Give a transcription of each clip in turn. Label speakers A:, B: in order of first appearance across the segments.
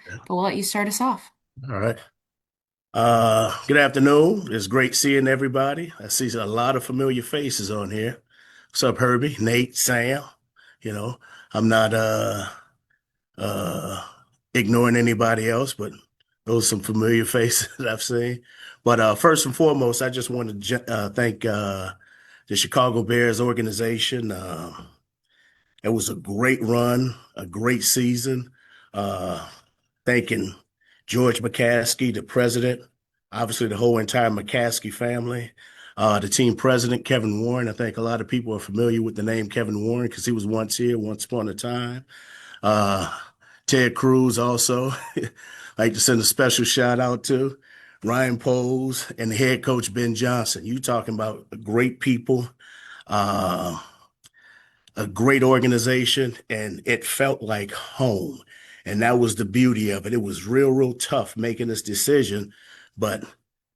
A: but we'll let you start us off.
B: All right. Good afternoon. It's great seeing everybody. I see a lot of familiar faces on here. What's up, Herbie, Nate, Sam? You know, I'm not uh ignoring anybody else, but those are some familiar faces that I've seen. But first and foremost, I just want to thank the Chicago Bears organization. It was a great run, a great season. Uh, Thanking George McCaskey, the president, obviously the whole entire McCaskey family, the team president, Kevin Warren. I think a lot of people are familiar with the name Kevin Warren because he was once here, once upon a time. Uh, Ted Cruz also. Like to send a special shout out to Ryan Poles and the head coach Ben Johnson. You talking about great people. Uh, a great organization, and it felt like home. And that was the beauty of it. It was real, real tough making this decision, but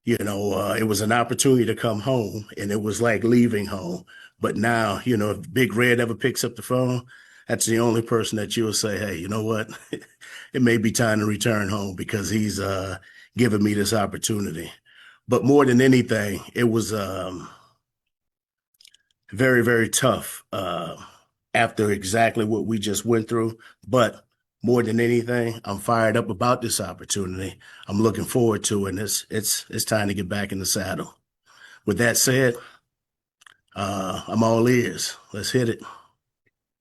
B: it was an opportunity to come home, and it was like leaving home. But now, if Big Red ever picks up the phone, that's the only person that you'll say, "Hey, you know what? It may be time to return home because he's given me this opportunity." But more than anything, it was very, very tough after exactly what we just went through. But more than anything, I'm fired up about this opportunity. I'm looking forward to it, and it's time to get back in the saddle. With that said, I'm all ears. Let's hit it.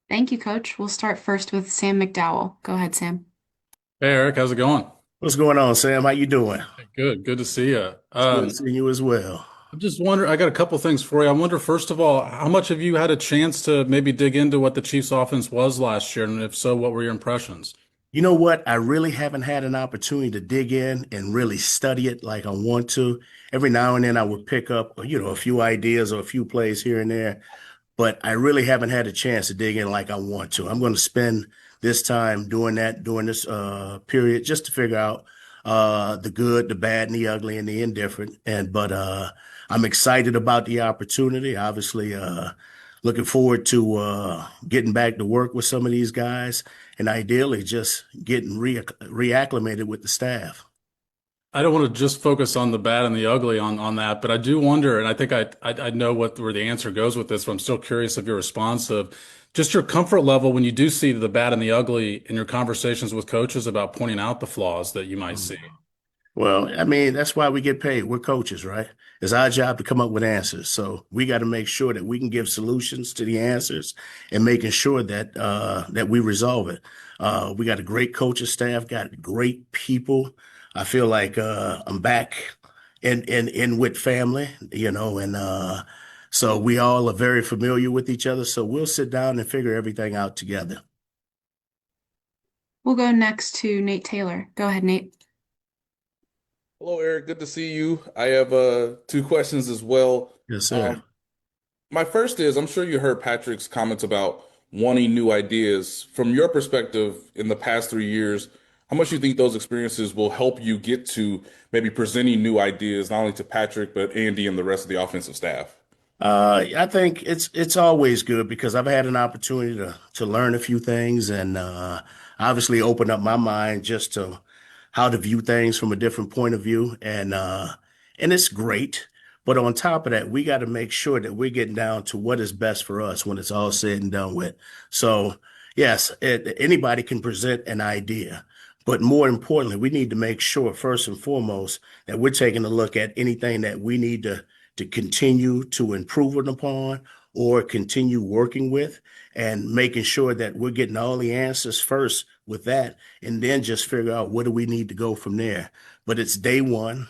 A: Thank you, Coach. We'll start first with Sam McDowell. Go ahead, Sam.
C: Hey Eric, how's it going?
B: What's going on, Sam? How you doing?
C: Good to see you.
B: It's good seeing you as well.
C: I'm just wondering, I got a couple things for you. I wonder, first of all, how much have you had a chance to maybe dig into what the Chiefs offense was last year? And if so, what were your impressions?
B: You know what? I really haven't had an opportunity to dig in and really study it like I want to. Every now and then I would pick up, a few ideas or a few plays here and there, but I really haven't had a chance to dig in like I want to. I'm going to spend this time doing that during this period just to figure out the good, the bad, and the ugly, and the indifferent. But I'm excited about the opportunity. Obviously, looking forward to getting back to work with some of these guys, and ideally just getting reacclimated with the staff.
C: I don't want to just focus on the bad and the ugly on that, but I do wonder, and I think I know where the answer goes with this, but I'm still curious of your response of just your comfort level when you do see the bad and the ugly in your conversations with coaches about pointing out the flaws that you might see.
B: Well, I mean, that's why we get paid. We're coaches, right? It's our job to come up with answers. So we got to make sure that we can give solutions to the answers and making sure that we resolve it. We got a great coaching staff, got great people. I feel like I'm back in with family, and so we all are very familiar with each other. So we'll sit down and figure everything out together.
A: We'll go next to Nate Taylor. Go ahead, Nate.
D: Hello, Eric. Good to see you. I have two questions as well.
B: Yes, sir.
D: Um, my first is, I'm sure you heard Patrick's comments about wanting new ideas. From your perspective, in the past 3 years, how much do you think those experiences will help you get to maybe presenting new ideas, not only to Patrick, but Andy and the rest of the offensive staff?
B: I think it's always good because I've had an opportunity to learn a few things and obviously open up my mind just to how to view things from a different point of view, and it's great. But on top of that, we got to make sure that we're getting down to what is best for us when it's all said and done with. So yes, anybody can present an idea. But more importantly, we need to make sure, first and foremost, that we're taking a look at anything that we need to continue to improve it upon or continue working with and making sure that we're getting all the answers first with that and then just figure out what do we need to go from there. But it's day one.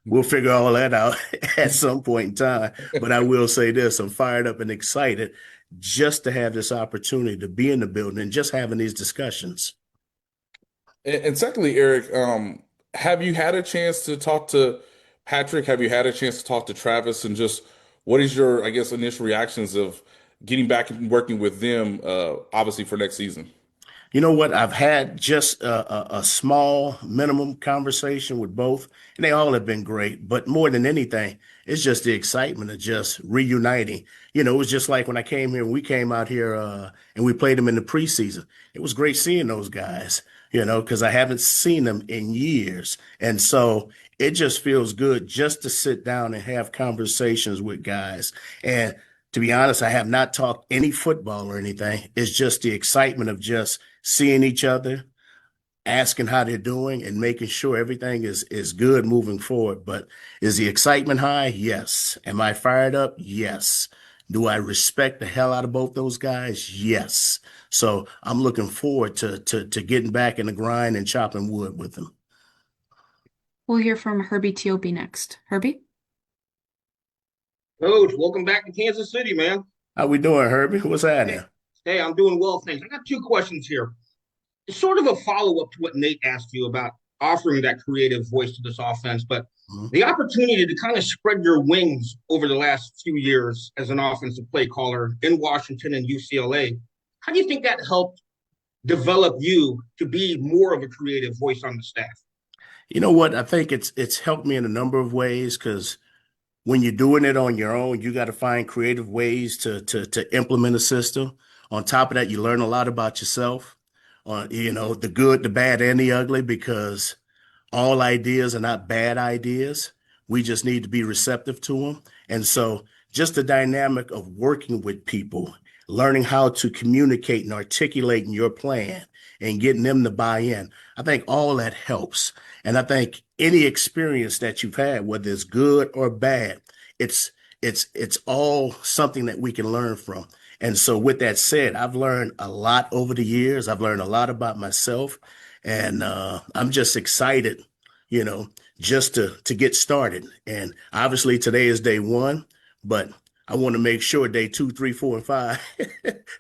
B: We'll figure all that out at some point in time. But I will say this, I'm fired up and excited just to have this opportunity to be in the building and just having these discussions.
D: And secondly, Eric, have you had a chance to talk to Patrick? Have you had a chance to talk to Travis? And just what is your, I guess, initial reactions of getting back and working with them, obviously for next season?
B: You know what? I've had just a small minimum conversation with both, and they all have been great. But more than anything, it's just the excitement of just reuniting. It was just like when I came here, we came out here and we played them in the preseason. It was great seeing those guys. because I haven't seen them in years. And so it just feels good just to sit down and have conversations with guys. And to be honest, I have not talked any football or anything. It's just the excitement of just seeing each other, asking how they're doing, and making sure everything is good moving forward. But is the excitement high? Yes. Am I fired up? Yes. Do I respect the hell out of both those guys? Yes. So I'm looking forward to getting back in the grind and chopping wood with them.
A: We'll hear from Herbie Teope next. Herbie?
E: Coach, welcome back to Kansas City, man.
B: How we doing, Herbie? What's
E: Hey,
B: happening?
E: hey, I'm doing well, thanks. I got two questions here. It's sort of a follow-up to what Nate asked you about offering that creative voice to this offense, but
B: Mhm.
E: the opportunity to kind of spread your wings over the last few years as an offensive play caller in Washington and UCLA, how do you think that helped develop you to be more of a creative voice on the staff?
B: You know what? I think it's helped me in a number of ways because when you're doing it on your own, you got to find creative ways to implement a system. On top of that, you learn a lot about yourself, on the good, the bad, and the ugly, because all ideas are not bad ideas. We just need to be receptive to them. And so just the dynamic of working with people, learning how to communicate and articulating your plan and getting them to buy in. I think all that helps. And I think any experience that you've had, whether it's good or bad, it's it's all something that we can learn from. And so with that said, I've learned a lot over the years. I've learned a lot about myself, and I'm just excited, you know, just to get started. And obviously today is day one, but I want to make sure day two, three, four, and five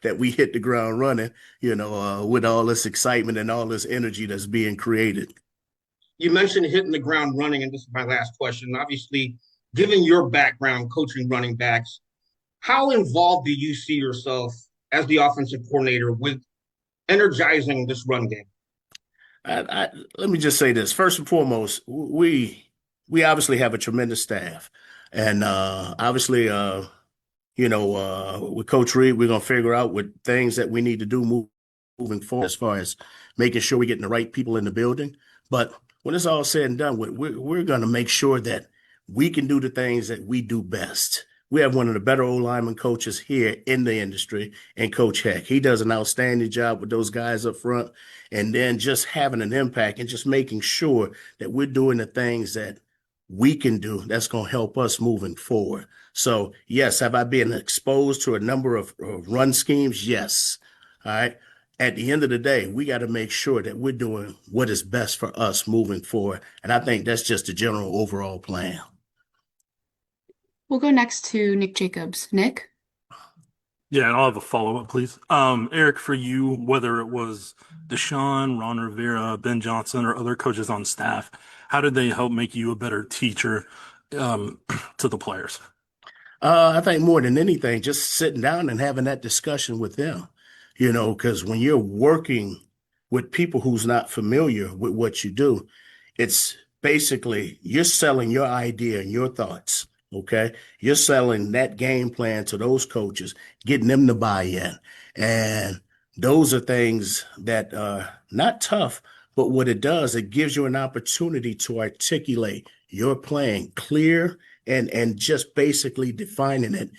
B: that we hit the ground running, with all this excitement and all this energy that's being created.
E: You mentioned hitting the ground running, and this is my last question. Obviously, given your background coaching running backs, how involved do you see yourself as the offensive coordinator with energizing this run game?
B: Let me just say this. First and foremost, we obviously have a tremendous staff. And obviously, with Coach Reed, we're going to figure out what things that we need to do moving forward as far as making sure we're getting the right people in the building. But when it's all said and done, we're going to make sure that we can do the things that we do best. We have one of the better old lineman coaches here in the industry, and Coach Heck. He does an outstanding job with those guys up front, and then just having an impact and just making sure that we're doing the things that we can do that's going to help us moving forward. So, yes, have I been exposed to a number of run schemes? Yes. All right. At the end of the day, we got to make sure that we're doing what is best for us moving forward. And I think that's just the general overall plan.
A: We'll go next to Nick Jacobs. Nick?
F: Yeah, and I'll have a follow-up, please. Eric, for you, whether it was Deshaun, Ron Rivera, Ben Johnson, or other coaches on staff, how did they help make you a better teacher to the players?
B: I think more than anything, just sitting down and having that discussion with them, because when you're working with people who's not familiar with what you do, it's basically you're selling your idea and your thoughts. Okay. You're selling that game plan to those coaches, getting them to buy in. And those are things that are not tough, but what it does, it gives you an opportunity to articulate your plan clear and just basically defining it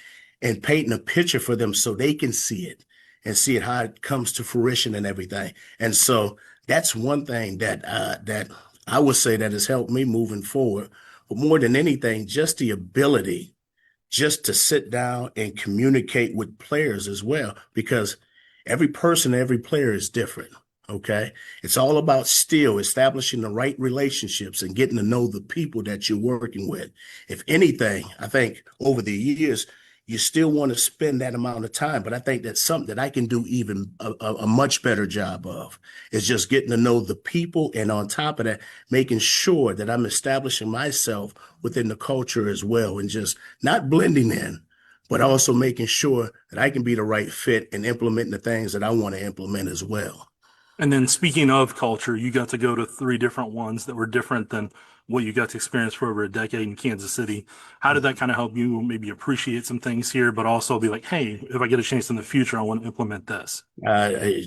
B: and painting a picture for them so they can see it and see it how it comes to fruition and everything. And so that's one thing that I would say that has helped me moving forward. But more than anything, just the ability just to sit down and communicate with players as well, because every person, every player is different. Okay. It's all about still establishing the right relationships and getting to know the people that you're working with. If anything, I think over the years, you still want to spend that amount of time, but I think that's something that I can do even a much better job of is just getting to know the people. And on top of that, making sure that I'm establishing myself within the culture as well and just not blending in, but also making sure that I can be the right fit and implementing the things that I want to implement as well.
F: And then speaking of culture, you got to go to three different ones that were different than what you got to experience for over a decade in Kansas City. How did that kind of help you maybe appreciate some things here, but also be like, hey, if I get a chance in the future, I want to implement this?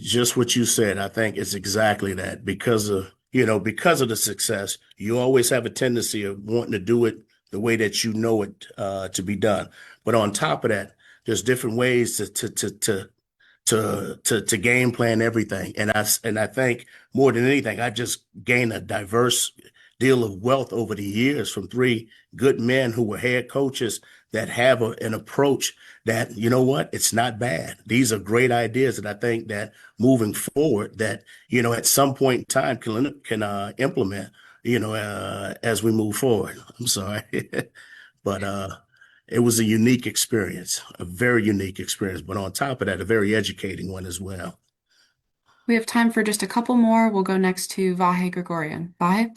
B: Just what you said, I think it's exactly that because of the success, you always have a tendency of wanting to do it the way that you know it to be done. But on top of that, there's different ways to game plan everything. And I think more than anything, I just gained a diverse deal of wealth over the years from three good men who were head coaches that have an approach that, you know what, it's not bad. These are great ideas that I think that moving forward that, at some point in time can implement, as we move forward. I'm sorry. But it was a unique experience, a very unique experience. But on top of that, a very educating one as well.
A: We have time for just a couple more. We'll go next to Vahe Gregorian. Vahe?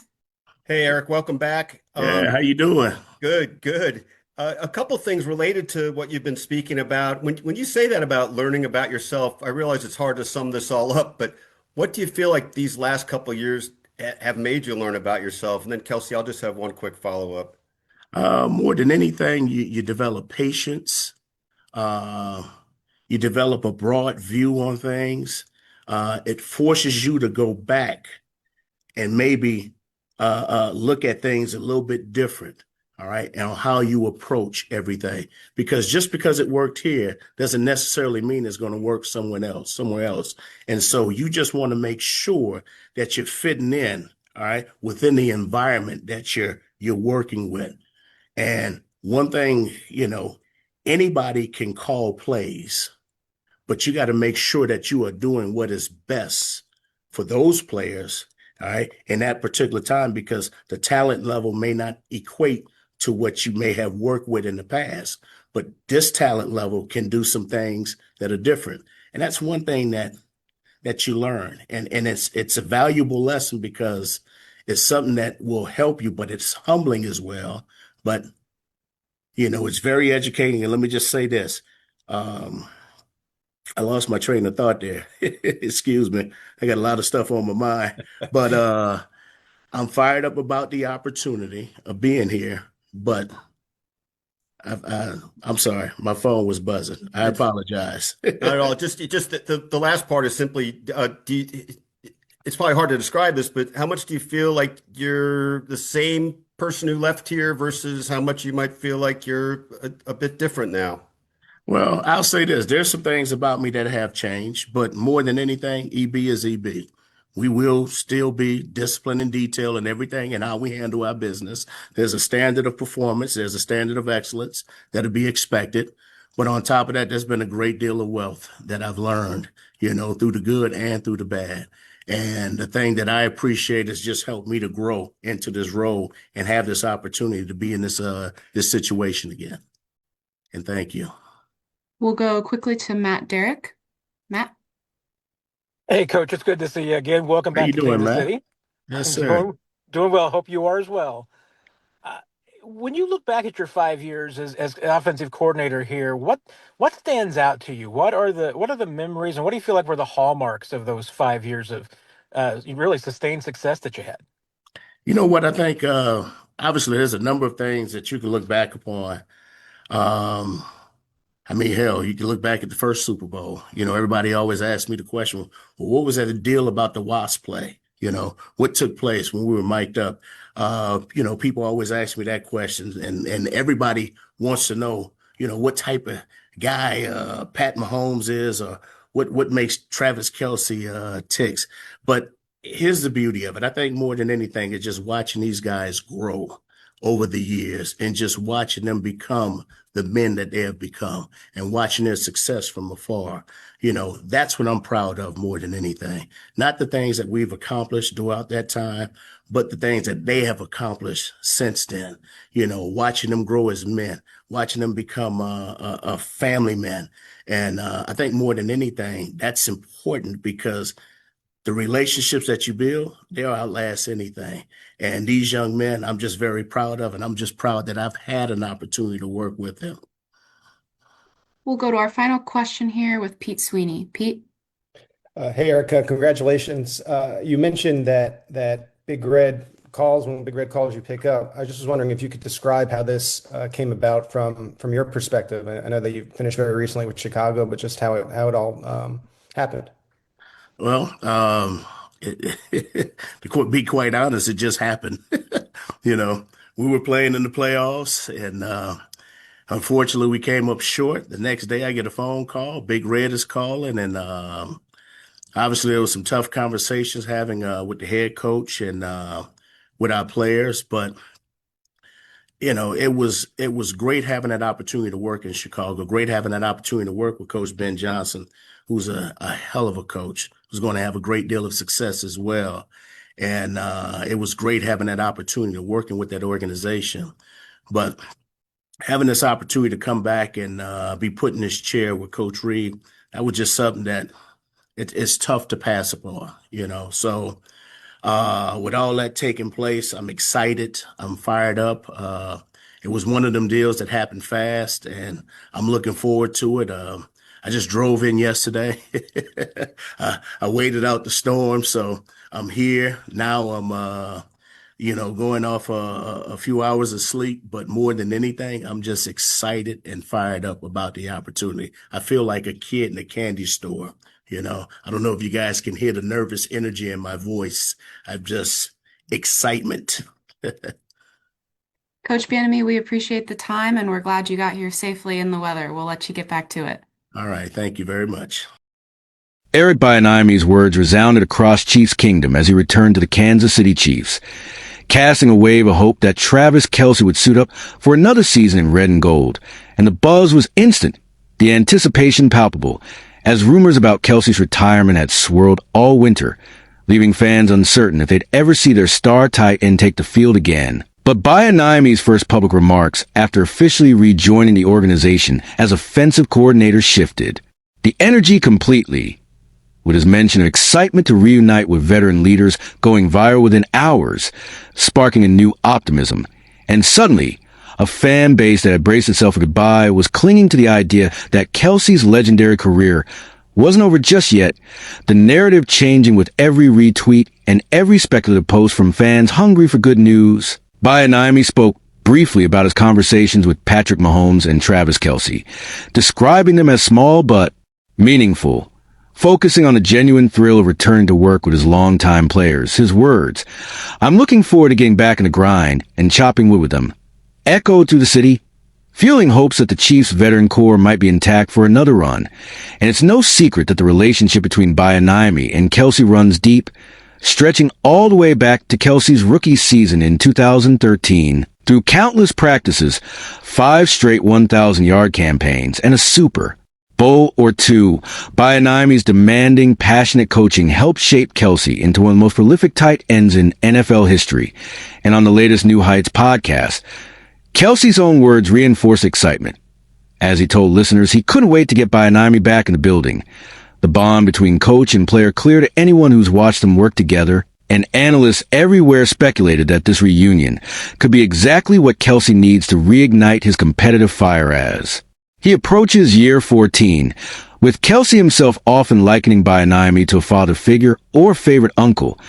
G: Hey, Eric, welcome back.
B: Yeah, how you doing?
G: Good, good. A couple things related to what you've been speaking about. When you say that about learning about yourself, I realize it's hard to sum this all up, but what do you feel like these last couple of years have made you learn about yourself? And then, Kelsey, I'll just have one quick follow-up.
B: More than anything, you develop patience. Uh, you develop a broad view on things. It forces you to go back and maybe look at things a little bit different, all right, and how you approach everything. Because just because it worked here doesn't necessarily mean it's going to work somewhere else. And so you just want to make sure that you're fitting in, all right, within the environment that you're working with. And one thing, anybody can call plays, but you got to make sure that you are doing what is best for those players, all right, in that particular time, because the talent level may not equate to what you may have worked with in the past. But this talent level can do some things that are different. And that's one thing that you learn. And it's a valuable lesson because it's something that will help you, but it's humbling as well. But it's very educating. And let me just say this. I lost my train of thought there. Excuse me. I got a lot of stuff on my mind. But I'm fired up about the opportunity of being here. But I'm sorry, my phone was buzzing. I
G: It's
B: apologize.
G: not at all. Just the last part is simply, it's probably hard to describe this, but how much do you feel like you're the same person who left here versus how much you might feel like you're a bit different now?
B: Well, I'll say this. There's some things about me that have changed, but more than anything, EB is EB. We will still be disciplined and detailed in everything and how we handle our business. There's a standard of performance, there's a standard of excellence that'll be expected. But on top of that, there's been a great deal of wealth that I've learned, through the good and through the bad. And the thing that I appreciate has just helped me to grow into this role and have this opportunity to be in this situation again. And thank you.
A: We'll go quickly to Matt Derrick. Matt?
H: Hey, Coach, it's good to see you again. Welcome
B: How you
H: back to
B: doing,
H: Kansas
B: Matt?
H: City.
B: Yes, sir.
H: Doing well. Hope you are as well. Uh, when you look back at your 5 years as an offensive coordinator here, what stands out to you? What are the memories, and what do you feel like were the hallmarks of those 5 years of really sustained success that you had?
B: You know what? I think obviously there's a number of things that you can look back upon. Um, I mean, hell, you can look back at the first Super Bowl. Everybody always asks me the question, well, what was that deal about the Wasp play? What took place when we were mic'd up? People always ask me that question, and everybody wants to know, what type of guy Pat Mahomes is, or what makes Travis Kelce ticks. But here's the beauty of it. I think more than anything, it's just watching these guys grow over the years and just watching them become the men that they have become and watching their success from afar. That's what I'm proud of more than anything. Not the things that we've accomplished throughout that time, but the things that they have accomplished since then. Watching them grow as men, watching them become a family man. And I think more than anything, that's important because the relationships that you build, they'll outlast anything. And these young men, I'm just very proud of, and I'm just proud that I've had an opportunity to work with them.
A: We'll go to our final question here with Pete Sweeney. Pete?
I: Hey, Erica, congratulations. You mentioned that Big Red calls, when Big Red calls, you pick up. I just was wondering if you could describe how this came about from your perspective. I know that you finished very recently with Chicago, but just how it all happened.
B: Well, be quite honest, it just happened. You know, we were playing in the playoffs, and unfortunately, we came up short. The next day, I get a phone call. Big Red is calling, and obviously, there was some tough conversations having with the head coach and with our players, but it was great having that opportunity to work in Chicago. Great having that opportunity to work with Coach Ben Johnson, who's a hell of a coach, who's going to have a great deal of success as well. And it was great having that opportunity to working with that organization. But having this opportunity to come back and be put in this chair with Coach Reed, that was just something that it's tough to pass upon. So with all that taking place, I'm excited. I'm fired up. It was one of them deals that happened fast, and I'm looking forward to it. I just drove in yesterday. I waited out the storm, so I'm here. Now I'm going off a few hours of sleep, but more than anything, I'm just excited and fired up about the opportunity. I feel like a kid in a candy store. I don't know if you guys can hear the nervous energy in my voice. I'm just excitement.
A: Coach Bieniemy, we appreciate the time and we're glad you got here safely in the weather. We'll let you get back to it.
B: All right. Thank you very much.
J: Eric Bieniemy's words resounded across Chiefs Kingdom as he returned to the Kansas City Chiefs, casting a wave of hope that Travis Kelce would suit up for another season in red and gold. And the buzz was instant, the anticipation palpable, as rumors about Kelce's retirement had swirled all winter, leaving fans uncertain if they'd ever see their star tight end take the field again. But Bieniemy's first public remarks after officially rejoining the organization as offensive coordinator shifted. The energy completely, with his mention of excitement to reunite with veteran leaders going viral within hours, sparking a new optimism. And suddenly, a fan base that had braced itself for goodbye was clinging to the idea that Kelce's legendary career wasn't over just yet, the narrative changing with every retweet and every speculative post from fans hungry for good news. Bieniemy spoke briefly about his conversations with Patrick Mahomes and Travis Kelce, describing them as small but meaningful, focusing on the genuine thrill of returning to work with his longtime players. His words, "I'm looking forward to getting back in the grind and chopping wood with them," echoed through the city, fueling hopes that the Chiefs' veteran core might be intact for another run. And it's no secret that the relationship between Bieniemy and Kelce runs deep, stretching all the way back to Kelce's rookie season in 2013. Through countless practices, 5 straight 1,000-yard campaigns, and a Super Bowl or two, Bieniemy's demanding, passionate coaching helped shape Kelce into one of the most prolific tight ends in NFL history. And on the latest New Heights podcast, Kelce's own words reinforced excitement, as he told listeners he couldn't wait to get Bieniemy back in the building. The bond between coach and player clear to anyone who's watched them work together, and analysts everywhere speculated that this reunion could be exactly what Kelce needs to reignite his competitive fire as he approaches year 14, with Kelce himself often likening Bieniemy to a father figure or favorite uncle,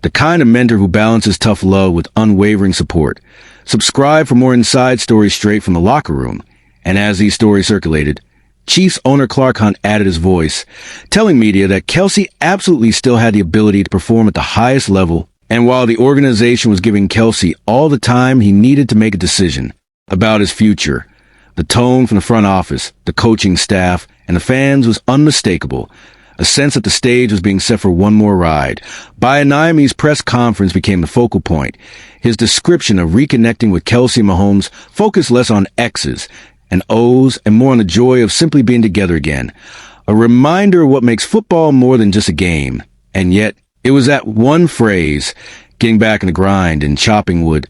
J: the kind of mentor who balances tough love with unwavering support. Subscribe for more inside stories straight from the locker room. And as these stories circulated, Chiefs owner Clark Hunt added his voice, telling media that Kelce absolutely still had the ability to perform at the highest level, and while the organization was giving Kelce all the time he needed to make a decision about his future, the tone from the front office, the coaching staff, and the fans was unmistakable. A sense that the stage was being set for one more ride. Bieniemy's press conference became the focal point. His description of reconnecting with Kelce and Mahomes focused less on X's and O's and more on the joy of simply being together again. A reminder of what makes football more than just a game. And yet, it was that one phrase, getting back in the grind and chopping wood,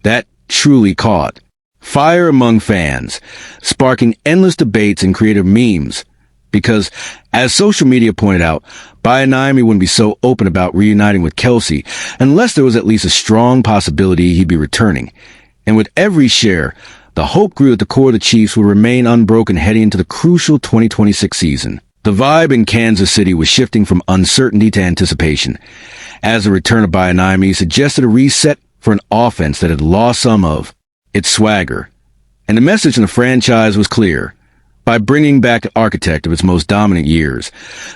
J: that truly caught fire among fans, sparking endless debates and creative memes. Because, as social media pointed out, Bieniemy wouldn't be so open about reuniting with Kelce unless there was at least a strong possibility he'd be returning. And with every share, the hope grew that the core of the Chiefs would remain unbroken heading into the crucial 2026 season. The vibe in Kansas City was shifting from uncertainty to anticipation, as the return of Bieniemy suggested a reset for an offense that had lost some of its swagger. And the message in the franchise was clear. By bringing back the architect of its most dominant years,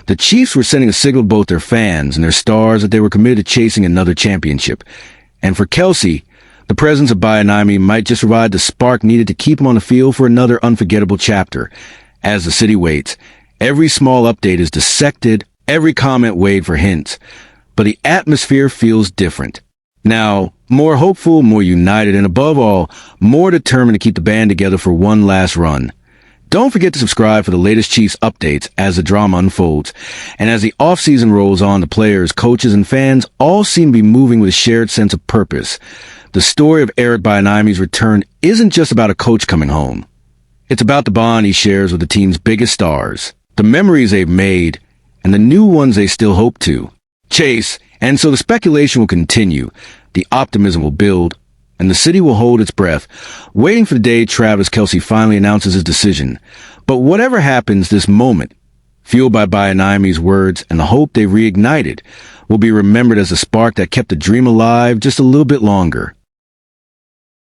J: the Chiefs were sending a signal to both their fans and their stars that they were committed to chasing another championship. And for Kelce, the presence of Bieniemy might just provide the spark needed to keep him on the field for another unforgettable chapter. As the city waits, every small update is dissected, every comment weighed for hints. But the atmosphere feels different. Now, more hopeful, more united, and above all, more determined to keep the band together for one last run. Don't forget to subscribe for the latest Chiefs updates as the drama unfolds. And as the offseason rolls on, the players, coaches, and fans all seem to be moving with a shared sense of purpose. The story of Eric Bieniemy's return isn't just about a coach coming home. It's about the bond he shares with the team's biggest stars, the memories they've made, and the new ones they still hope to chase. And so the speculation will continue, the optimism will build, and the city will hold its breath, waiting for the day Travis Kelce finally announces his decision. But whatever happens, this moment, fueled by Bieniemy's words and the hope they reignited, will be remembered as a spark that kept the dream alive just a little bit longer.